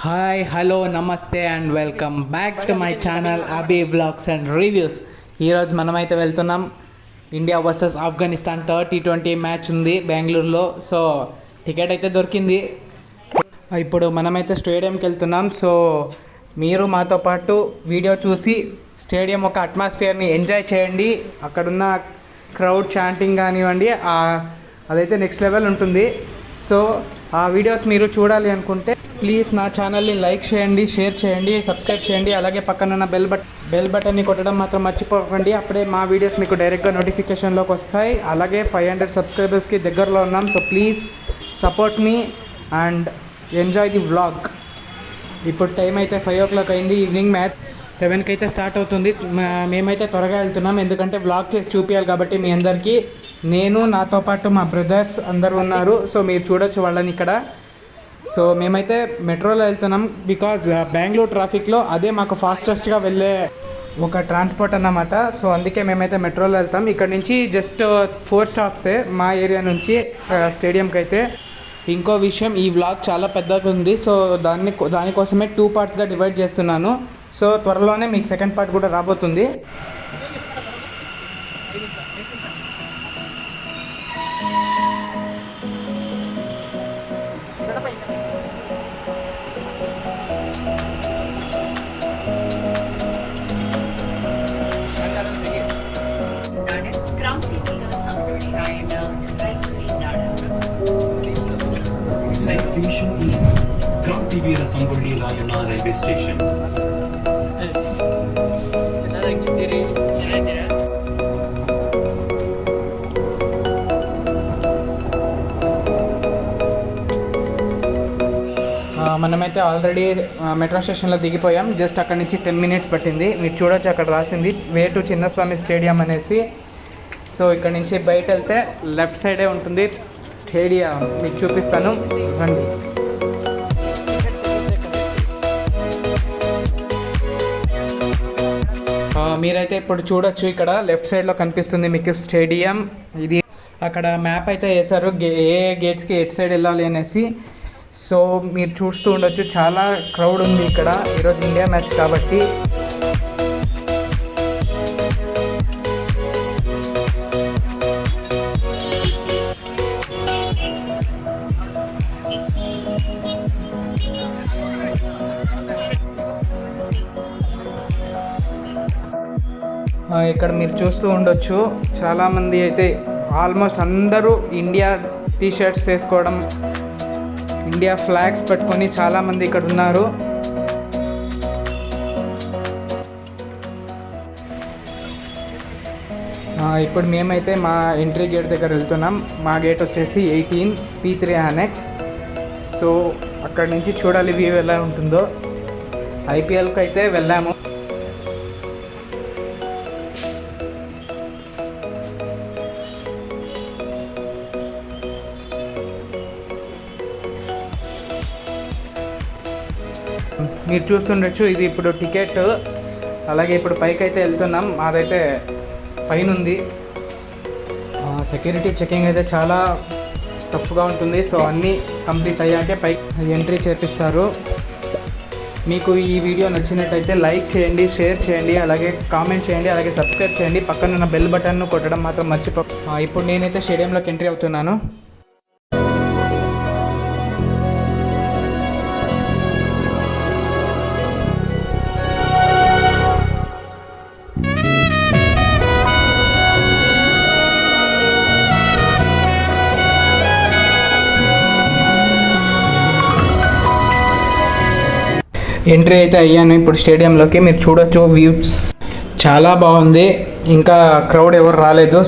Hi hello నమస్తే and welcome back to my channel Abhi vlogs and reviews. ఈరోజు మనమైతే వెళ్తున్నాం. India versus Afghanistan T20 match ఉంది బెంగళూరులో. సో టికెట్ అయితే దొరికింది. ఇప్పుడు మనమైతే స్టేడియంకి వెళ్తున్నాం. సో మీరు మాతో పాటు వీడియో చూసి స్టేడియం ఒక అట్మాస్ఫియర్ని ఎంజాయ్ చేయండి. అక్కడున్న క్రౌడ్ చాంటింగ్ కానివ్వండి, అదైతే నెక్స్ట్ లెవెల్ ఉంటుంది. సో ఆ వీడియోస్ మీరు చూడాలి అనుకుంటే ప్లీజ్ నా ఛానల్ని లైక్ చేయండి, షేర్ చేయండి, సబ్స్క్రైబ్ చేయండి. అలాగే పక్కనున్న బెల్ బటన్ని కొట్టడం మాత్రం మర్చిపోకండి. అప్పుడే మా వీడియోస్ మీకు డైరెక్ట్గా నోటిఫికేషన్లోకి వస్తాయి. అలాగే 500 సబ్స్క్రైబర్స్కి దగ్గరలో ఉన్నాం. So please support me and enjoy the vlog. ఇప్పుడు టైం అయితే 5 o'clock అయింది. ఈవినింగ్ మ్యాచ్ 7కి అయితే స్టార్ట్ అవుతుంది. మేమైతే త్వరగా వెళ్తున్నాం, ఎందుకంటే వ్లాగ్ చేసి చూపించాలి కాబట్టి మీ అందరికీ. నేను, నాతో పాటు మా బ్రదర్స్ అందరూ ఉన్నారు. సో మీరు చూడొచ్చు వాళ్ళని ఇక్కడ. సో మేమైతే మెట్రోలో వెళ్తున్నాం, బికాజ్ బెంగళూరు ట్రాఫిక్లో అదే మాకు ఫాస్టెస్ట్గా వెళ్ళే ఒక ట్రాన్స్పోర్ట్ అన్నమాట. సో అందుకే మేమైతే మెట్రోలో వెళ్తాం. ఇక్కడ నుంచి జస్ట్ 4 స్టాప్సే మా ఏరియా నుంచి స్టేడియంకి అయితే. ఇంకో విషయం, ఈ వ్లాగ్ చాలా పెద్దగా ఉంది. సో దానికోసమే 2 పార్ట్స్గా డివైడ్ చేస్తున్నాను. సో త్వరలోనే మీకు సెకండ్ పార్ట్ కూడా రాబోతుంది. Station E, Krantivira Sambuli Rayana Railway Station. మనమైతే ఆల్రెడీ మెట్రో స్టేషన్లో దిగిపోయాం. జస్ట్ అక్కడి నుంచి 10 minutes పట్టింది. మీరు చూడొచ్చు, అక్కడ రాసింది వే టు చిన్నస్వామి స్టేడియం అనేసి. సో ఇక్కడ నుంచి బయట వెళ్తే లెఫ్ట్ సైడే ఉంటుంది స్టేడియం. మీకు చూపిస్తాను రండి. మీరైతే ఇప్పుడు చూడొచ్చు, ఇక్కడ లెఫ్ట్ సైడ్లో కనిపిస్తుంది మీకు స్టేడియం. ఇది అక్కడ మ్యాప్ అయితే వేశారు, ఏ గేట్స్కి ఎటు సైడ్ వెళ్ళాలి అనేసి. సో మీరు చూస్తూ ఉండొచ్చు, చాలా క్రౌడ్ ఉంది ఇక్కడ. ఈరోజు ఇండియా మ్యాచ్ కాబట్టి. ఇక్కడ మీరు చూస్తూ ఉండొచ్చు, చాలామంది అయితే ఆల్మోస్ట్ అందరూ ఇండియా టీషర్ట్స్ వేసుకోవడం, ఇండియా ఫ్లాగ్స్ పట్టుకొని చాలామంది ఇక్కడ ఉన్నారు. ఇప్పుడు మేమైతే మా ఎంట్రీ గేట్ దగ్గర వెళ్తున్నాం. మా గేట్ వచ్చేసి 18 P3 Annex. సో అక్కడి నుంచి చూడాలి వ్యూ ఎలా ఉంటుందో. IPLకి అయితే వెళ్ళాము. మీరు చూస్తుండొచ్చు, ఇది ఇప్పుడు టికెట్. అలాగే ఇప్పుడు పైకి అయితే వెళ్తున్నాం. అదైతే పైన ఉంది. సెక్యూరిటీ చెకింగ్ అయితే చాలా టఫ్గా ఉంటుంది. సో అన్నీ కంప్లీట్ అయ్యాకే పైకి ఎంట్రీ చేపిస్తారు. మీకు ఈ వీడియో నచ్చినట్టయితే లైక్ చేయండి, షేర్ చేయండి, అలాగే కామెంట్ చేయండి, అలాగే సబ్స్క్రైబ్ చేయండి. పక్కనున్న బెల్ బటన్ను కొట్టడం మాత్రం మర్చిపో. ఇప్పుడు నేనైతే స్టేడియంలోకి ఎంట్రీ అవుతున్నాను. ఎంట్రీ అయితే అయ్యాను ఇప్పుడు స్టేడియంలోకి. మీరు చూడొచ్చు, వ్యూస్ చాలా బాగుంది. ఇంకా క్రౌడ్ ఎవరు రాలేదు,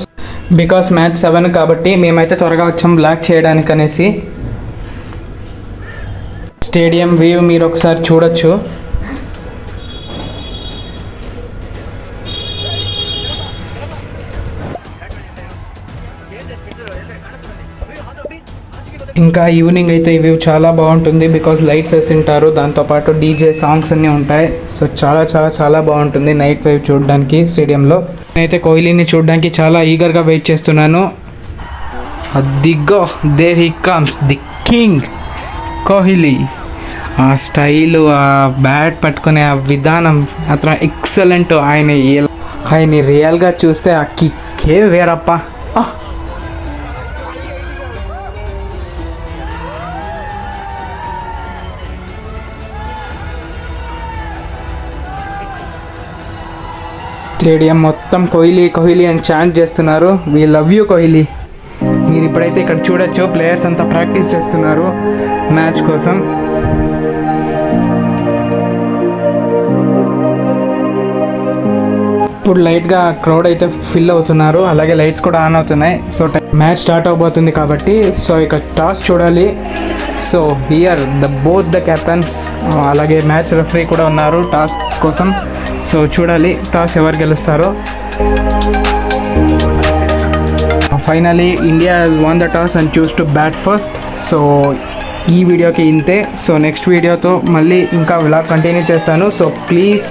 బికాస్ మ్యాచ్ 7 కాబట్టి మేమైతే త్వరగా వచ్చాం బ్లాక్ చేయడానికి అనేసి. స్టేడియం వ్యూ మీరు ఒకసారి చూడొచ్చు. ఇంకా ఈవినింగ్ అయితే ఈ వ్యూ చాలా బాగుంటుంది, బికాజ్ లైట్స్ వేసింటారు, దాంతోపాటు డీజే సాంగ్స్ అన్నీ ఉంటాయి. సో చాలా చాలా చాలా బాగుంటుంది నైట్ వైవ్ చూడడానికి స్టేడియంలో. నేనైతే కోహ్లీని చూడడానికి చాలా ఈగర్గా వెయిట్ చేస్తున్నాను. అదిగో there he comes the king Kohli. ఆ స్టైలు, ఆ బ్యాట్ పట్టుకునే ఆ విధానం అతను ఎక్సలెంట్. ఆయన రియల్గా చూస్తే ఆ కిక్కే వేరప్ప. స్టేడియం మొత్తం కోహ్లీ కోహ్లీ అని చాంట్ చేస్తున్నారు. We love you Kohli. మీరు ఇప్పుడైతే ఇక్కడ చూడొచ్చు, ప్లేయర్స్ అంతా ప్రాక్టీస్ చేస్తున్నారు మ్యాచ్ కోసం. ఇప్పుడు లైట్గా క్రౌడ్ అయితే ఫిల్ అవుతున్నారు, అలాగే లైట్స్ కూడా ఆన్ అవుతున్నాయి. సో మ్యాచ్ స్టార్ట్ అవబోతుంది కాబట్టి సో ఇక టాస్ చూడాలి. So here both the captains, అలాగే మ్యాచ్ రెఫరీ కూడా ఉన్నారు టాస్ కోసం. సో చూడాలి టాస్ ఎవరు గెలుస్తారో. Finally India has won the toss and choose to bat first. So ఈ వీడియోకి ఇంతే. సో నెక్స్ట్ వీడియోతో మళ్ళీ ఇంకా వ్లాగ్ కంటిన్యూ చేస్తాను. సో ప్లీజ్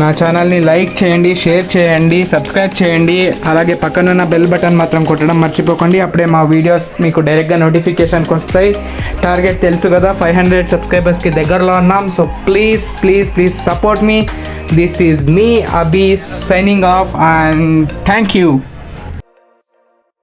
నా ఛానల్ని లైక్ చేయండి, షేర్ చేయండి, సబ్స్క్రైబ్ చేయండి, అలాగే పక్కనున్న బెల్ బటన్ మాత్రం కొట్టడం మర్చిపోకండి. అప్పుడే మా వీడియోస్ మీకు డైరెక్ట్గా నోటిఫికేషన్కి వస్తాయి. టార్గెట్ తెలుసు కదా, 500 సబ్స్క్రైబర్స్కి దగ్గరలో ఉన్నాం. So please please please support me. This is me Abhi signing off and thank you.